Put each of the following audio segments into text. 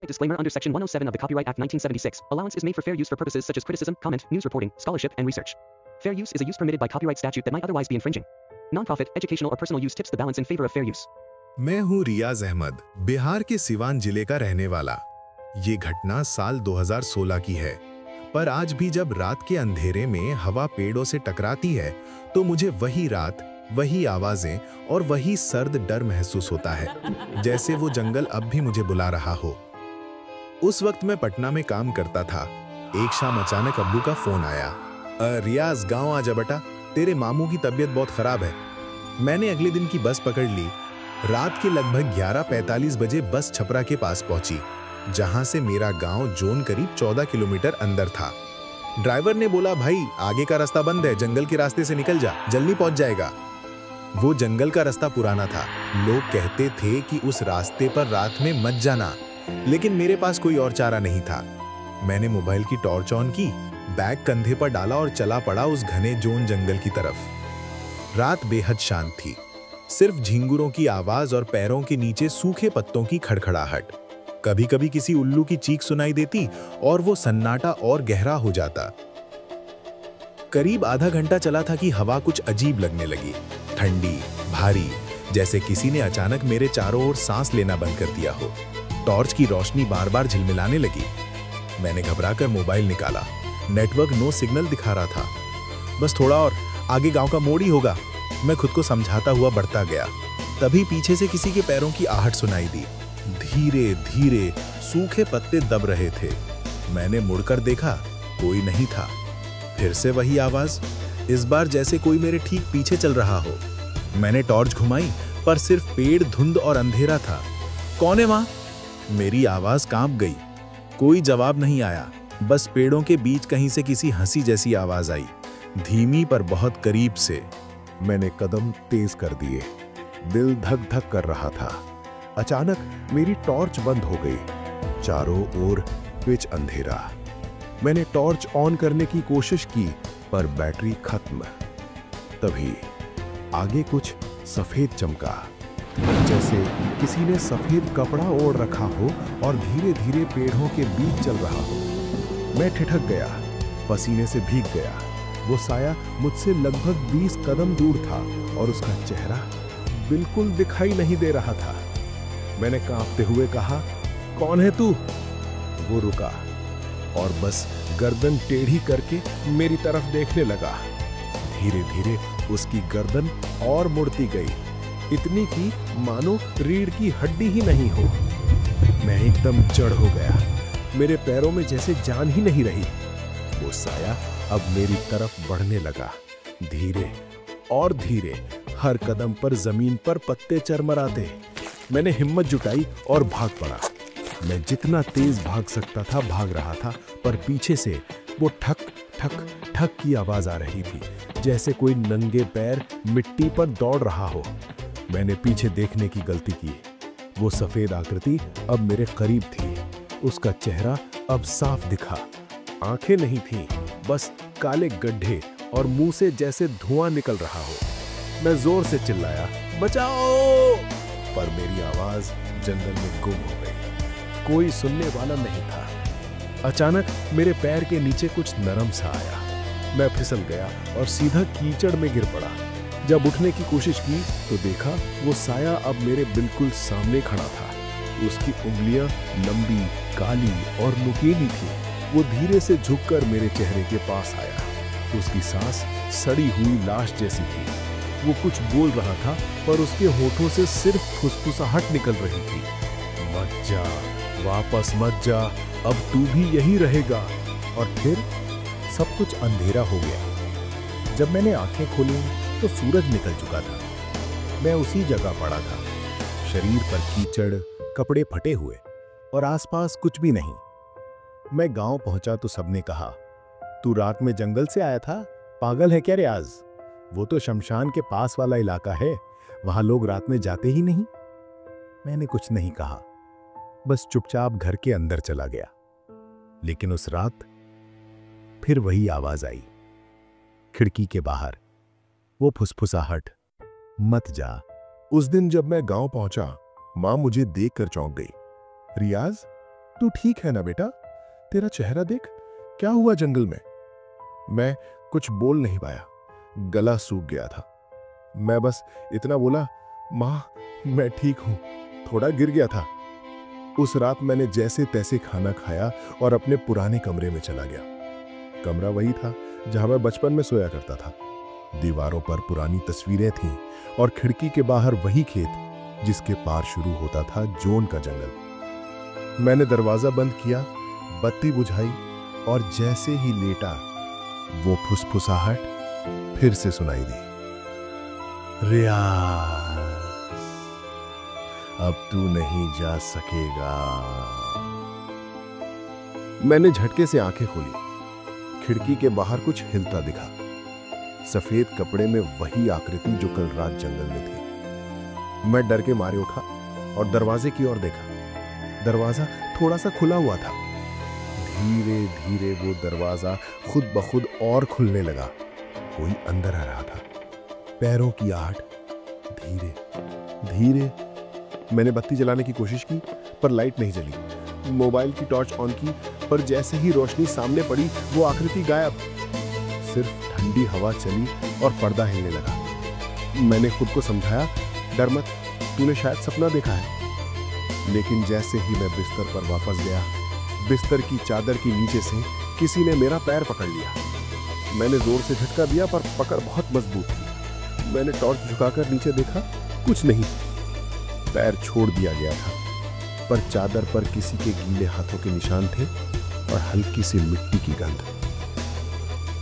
Disclaimer under Section 107 of the Copyright Act 1976, allowance is made for fair use for purposes such as criticism, comment, news reporting, scholarship, and research. Fair use is a use permitted by copyright statute that might otherwise be infringing. Non-profit, educational, or personal use tips the balance in favor of fair use. मैं हूं रियाज अहमद, बिहार के सिवान जिले का रहने वाला। ये घटना साल 2016 की है, पर आज भी जब रात के अंधेरे में हवा पेड़ों से टकराती है तो मुझे वही रात, वही आवाजें और वही सर्द डर महसूस होता है, जैसे वो जंगल अब भी मुझे बुला रहा हो। उस वक्त मैं पटना में काम करता था। एक शाम अचानक अब्बू का फोन आया, रियाज गांव आ जा बेटा, तेरे मामू की तबीयत बहुत खराब है। मैंने अगले दिन की बस पकड़ ली। रात के लगभग 11:45 बजे बस छपरा के पास पहुंची, जहां से मेरा गांव जोन करीब 14 किलोमीटर अंदर था। ड्राइवर ने बोला, भाई आगे का रास्ता बंद है, जंगल के रास्ते से निकल जा, जल्दी पहुंच जाएगा। वो जंगल का रास्ता पुराना था, लोग कहते थे कि उस रास्ते पर रात में मत जाना, लेकिन मेरे पास कोई और चारा नहीं था। मैंने मोबाइल की टॉर्च ऑन की, बैग कंधे पर डाला और चला पड़ा उस घने जोन जंगल की तरफ। रात बेहद शांत थी, सिर्फ झिंगुरों की आवाज और पैरों के नीचे सूखे पत्तों की खड़खड़ाहट। कभी कभी किसी उल्लू की चीख सुनाई देती और वो सन्नाटा और गहरा हो जाता। करीब आधा घंटा चला था कि हवा कुछ अजीब लगने लगी, ठंडी, भारी, जैसे किसी ने अचानक मेरे चारों ओर सांस लेना बंद कर दिया हो। टॉर्च की रोशनी बार बार झिलमिलाने लगी। मैंने घबराकर मोबाइल निकाला, नेटवर्क नो सिग्नल दिखा रहा था। बस थोड़ा और, आगे गांव का मोड़ ही होगा, मैं खुद को समझाता हुआ बढ़ता गया। तभी पीछे से किसी के पैरों की आहट सुनाई दी। धीरे धीरे सूखे पत्ते दब रहे थे। मैंने मुड़कर देखा, कोई नहीं था। फिर से वही आवाज, इस बार जैसे कोई मेरे ठीक पीछे चल रहा हो। मैंने टॉर्च घुमाई, पर सिर्फ पेड़, धुंध और अंधेरा था। कौन है वहां? मेरी आवाज कांप गई। कोई जवाब नहीं आया, बस पेड़ों के बीच कहीं से किसी हंसी जैसी आवाज आई, धीमी पर बहुत करीब से। मैंने कदम तेज कर दिए, दिल धक धक कर रहा था। अचानक मेरी टॉर्च बंद हो गई, चारों ओर पिच अंधेरा। मैंने टॉर्च ऑन करने की कोशिश की, पर बैटरी खत्म। तभी आगे कुछ सफेद चमका, जैसे किसी ने सफेद कपड़ा ओढ़ रखा हो और धीरे धीरे पेड़ों के बीच चल रहा हो। मैं ठिठक गया, पसीने से भीग गया। वो साया मुझसे लगभग 20 कदम दूर था और उसका चेहरा बिल्कुल दिखाई नहीं दे रहा था। मैंने कांपते हुए कहा, कौन है तू? वो रुका और बस गर्दन टेढ़ी करके मेरी तरफ देखने लगा। धीरे धीरे उसकी गर्दन और मुड़ती गई, इतनी कि मानो रीढ़ की हड्डी ही नहीं हो। मैं एकदम जड़ हो गया, मेरे पैरों में जैसे जान ही नहीं रही। वो साया अब मेरी तरफ बढ़ने लगा, धीरे और धीरे। हर कदम पर जमीन पर पत्ते चरमराते। मैंने हिम्मत जुटाई और भाग पड़ा। मैं जितना तेज भाग सकता था भाग रहा था, पर पीछे से वो ठक ठक ठक की आवाज आ रही थी, जैसे कोई नंगे पैर मिट्टी पर दौड़ रहा हो। मैंने पीछे देखने की गलती की। वो सफेद आकृति अब मेरे करीब थी। उसका चेहरा अब साफ दिखा। आंखें नहीं थीं, बस काले गड्ढे और मुंह से जैसे धुआं निकल रहा हो। मैं जोर से चिल्लाया, बचाओ! पर मेरी आवाज जंगल में गुम हो गई। कोई सुनने वाला नहीं था। अचानक मेरे पैर के नीचे कुछ नरम सा आया। मैं फिसल गया और सीधा कीचड़ में गिर पड़ा। जब उठने की कोशिश की तो देखा वो साया अब मेरे बिल्कुल सामने खड़ा था। उसकी उंगलियां लंबी, काली और नुकीली थी। वो धीरे से झुककर मेरे चेहरे के पास आया। उसकी सांस सड़ी हुई लाश जैसी थी। वो कुछ बोल रहा था, पर उसके होठों से सिर्फ फुसफुसाहट निकल रही थी। मत जा, वापस मत जा, अब तू भी यही रहेगा। और फिर सब कुछ अंधेरा हो गया। जब मैंने आंखें खोली तो सूरज निकल चुका था। मैं उसी जगह पड़ा था, शरीर पर कीचड़, कपड़े फटे हुए और आसपास कुछ भी नहीं। मैं गांव पहुंचा तो सबने कहा, तू रात में जंगल से आया था? पागल है क्या रियाज? वो तो शमशान के पास वाला इलाका है, वहां लोग रात में जाते ही नहीं। मैंने कुछ नहीं कहा, बस चुपचाप घर के अंदर चला गया। लेकिन उस रात फिर वही आवाज आई, खिड़की के बाहर वो फुसफुसाहट, मत जा। उस दिन जब मैं गांव पहुंचा, मां मुझे देखकर चौंक गई। रियाज, तू ठीक है ना बेटा? तेरा चेहरा देख, क्या हुआ जंगल में? मैं कुछ बोल नहीं पाया, गला सूख गया था। मैं बस इतना बोला, माँ मैं ठीक हूं, थोड़ा गिर गया था। उस रात मैंने जैसे तैसे खाना खाया और अपने पुराने कमरे में चला गया। कमरा वही था जहां मैं बचपन में सोया करता था। दीवारों पर पुरानी तस्वीरें थीं और खिड़की के बाहर वही खेत जिसके पार शुरू होता था जोन का जंगल। मैंने दरवाजा बंद किया, बत्ती बुझाई और जैसे ही लेटा वो फुसफुसाहट फिर से सुनाई दी। रियाज, अब तू नहीं जा सकेगा। मैंने झटके से आंखें खोली। खिड़की के बाहर कुछ हिलता दिखा। सफेद कपड़े में वही आकृति जो कल रात जंगल में थी। मैं डर के मारे उठा और दरवाजे की ओर देखा। दरवाजा थोड़ा सा खुला हुआ था। धीरे धीरे वो दरवाजा खुद ब खुद और खुलने लगा। कोई अंदर आ रहा था। पैरों की आहट, धीरे धीरे। मैंने बत्ती जलाने की कोशिश की पर लाइट नहीं जली। मोबाइल की टॉर्च ऑन की पर जैसे ही रोशनी सामने पड़ी वो आकृति गायब। सिर्फ ठंडी हवा चली और पर्दा हिलने लगा। मैंने खुद को समझाया, डर मत, तूने शायद सपना देखा है। लेकिन जैसे ही मैं बिस्तर पर वापस गया, बिस्तर की चादर के नीचे से किसी ने मेरा पैर पकड़ लिया। मैंने जोर से झटका दिया पर पकड़ बहुत मजबूत थी। मैंने टॉर्च झुकाकर नीचे देखा, कुछ नहीं। पैर छोड़ दिया गया था पर चादर पर किसी के गीले हाथों के निशान थे और हल्की सी मिट्टी की गंध।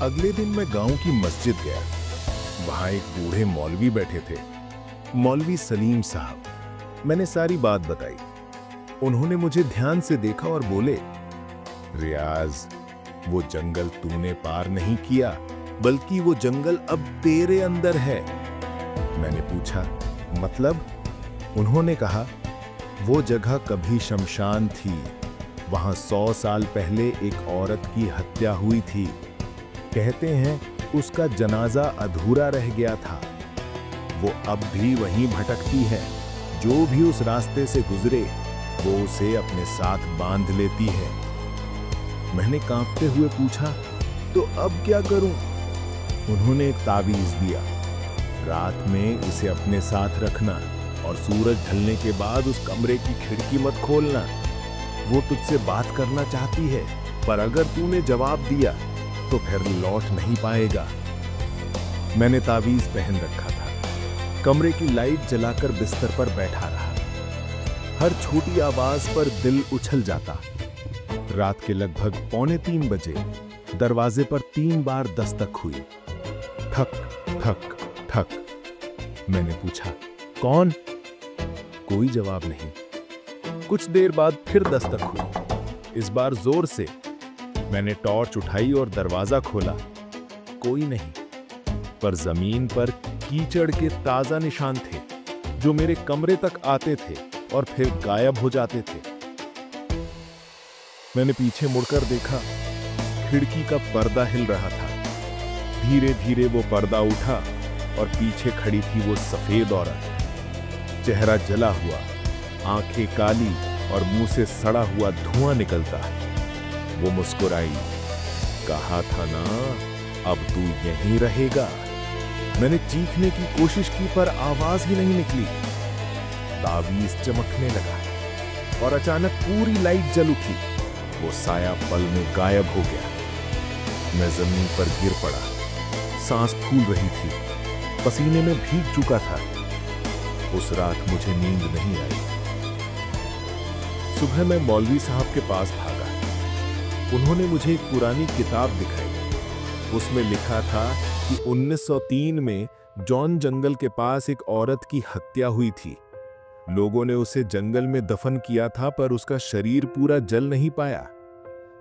अगले दिन मैं गांव की मस्जिद गया। वहां एक बूढ़े मौलवी बैठे थे, मौलवी सलीम साहब। मैंने सारी बात बताई। उन्होंने मुझे ध्यान से देखा और बोले, रियाज, वो जंगल तूने पार नहीं किया, बल्कि वो जंगल अब तेरे अंदर है। मैंने पूछा, मतलब? उन्होंने कहा, वो जगह कभी शमशान थी। वहां 100 साल पहले एक औरत की हत्या हुई थी। कहते हैं उसका जनाजा अधूरा रह गया था। वो अब भी वहीं भटकती है। जो भी उस रास्ते से गुजरे वो उसे अपने साथ बांध लेती है। मैंने कांपते हुए पूछा, तो अब क्या करूं? उन्होंने एक तावीज दिया, रात में इसे अपने साथ रखना और सूरज ढलने के बाद उस कमरे की खिड़की मत खोलना। वो तुझसे बात करना चाहती है, पर अगर तूने जवाब दिया तो फिर लौट नहीं पाएगा। मैंने तावीज पहन रखा था। कमरे की लाइट जलाकर बिस्तर पर बैठा रहा। हर छोटी आवाज पर दिल उछल जाता। रात के लगभग 2:45 बजे दरवाजे पर 3 बार दस्तक हुई। ठक ठक ठक। मैंने पूछा, कौन? कोई जवाब नहीं। कुछ देर बाद फिर दस्तक हुई, इस बार जोर से। मैंने टॉर्च उठाई और दरवाजा खोला। कोई नहीं, पर जमीन पर कीचड़ के ताजा निशान थे जो मेरे कमरे तक आते थे और फिर गायब हो जाते थे। मैंने पीछे मुड़कर देखा, खिड़की का पर्दा हिल रहा था। धीरे धीरे वो पर्दा उठा और पीछे खड़ी थी वो सफेद औरत। चेहरा जला हुआ, आंखें काली और मुंह से सड़ा हुआ धुआं निकलता। वो मुस्कुराई, कहा था ना अब तू यहीं रहेगा। मैंने चीखने की कोशिश की पर आवाज ही नहीं निकली। तावीज चमकने लगा और अचानक पूरी लाइट जल उठी। वो साया पल में गायब हो गया। मैं जमीन पर गिर पड़ा। सांस फूल रही थी, पसीने में भीग चुका था। उस रात मुझे नींद नहीं आई। सुबह मैं मौलवी साहब के पास भागा। उन्होंने मुझे एक पुरानी किताब दिखाई। उसमें लिखा था कि 1903 में जॉन जंगल के पास एक औरत की हत्या हुई थी। लोगों ने उसे जंगल में दफन किया था पर उसका शरीर पूरा जल नहीं पाया।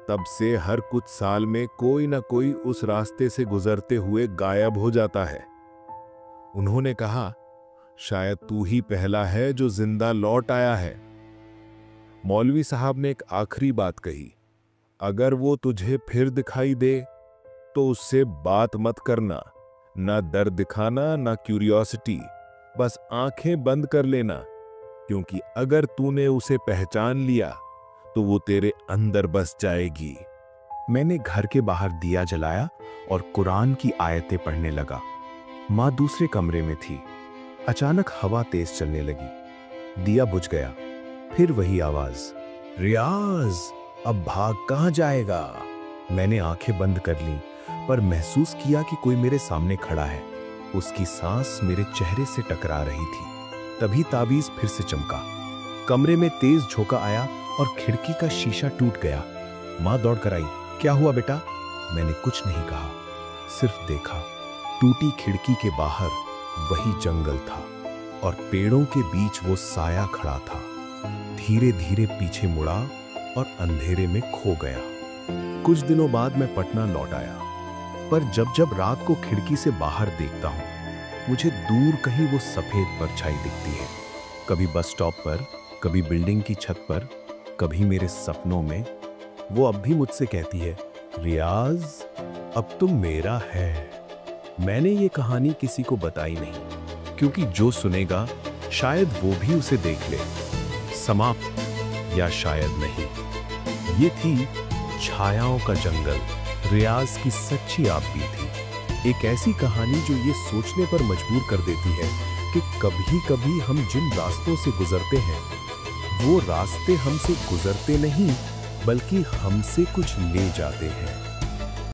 तब से हर कुछ साल में कोई ना कोई उस रास्ते से गुजरते हुए गायब हो जाता है। उन्होंने कहा, शायद तू ही पहला है जो जिंदा लौट आया है। मौलवी साहब ने एक आखिरी बात कही, अगर वो तुझे फिर दिखाई दे तो उससे बात मत करना, ना डर दिखाना ना क्यूरियोसिटी, बस आंखें बंद कर लेना, क्योंकि अगर तूने उसे पहचान लिया तो वो तेरे अंदर बस जाएगी। मैंने घर के बाहर दिया जलाया और कुरान की आयतें पढ़ने लगा। माँ दूसरे कमरे में थी। अचानक हवा तेज चलने लगी। दिया बुझ गया। फिर वही आवाज, रियाज अब भाग कहाँ जाएगा? मैंने आंखें बंद कर लीं, पर महसूस किया कि कोई मेरे सामने खड़ा है। उसकी सांस मेरे चेहरे से टकरा रही थी। तभी ताबीज फिर से चमका। कमरे में तेज झोंका आया और खिड़की का शीशा टूट गया। माँ दौड़ कर आई। क्या हुआ बेटा? मैंने कुछ नहीं कहा, सिर्फ देखा। टूटी खिड़की के बाहर वही जंगल था और पेड़ों के बीच वो साया खड़ा था। धीरे धीरे पीछे मुड़ा और अंधेरे में खो गया। कुछ दिनों बाद मैं पटना लौट आया, पर जब जब रात को खिड़की से बाहर देखता हूं, मुझे दूर कहीं वो सफेद परछाई दिखती है। कभी बस स्टॉप पर, कभी बिल्डिंग की छत पर, कभी मेरे सपनों में। वो अब भी मुझसे कहती है, रियाज अब तुम मेरा है। मैंने ये कहानी किसी को बताई नहीं, क्योंकि जो सुनेगा शायद वो भी उसे देख ले। समाप्त या शायद नहीं। ये थी छायाओं का जंगल, रियाज की सच्ची आप भी थी। एक ऐसी कहानी जो ये सोचने पर मजबूर कर देती है कि कभी कभी हम जिन रास्तों से गुजरते हैं, वो रास्ते हमसे गुजरते नहीं बल्कि हमसे कुछ ले जाते हैं।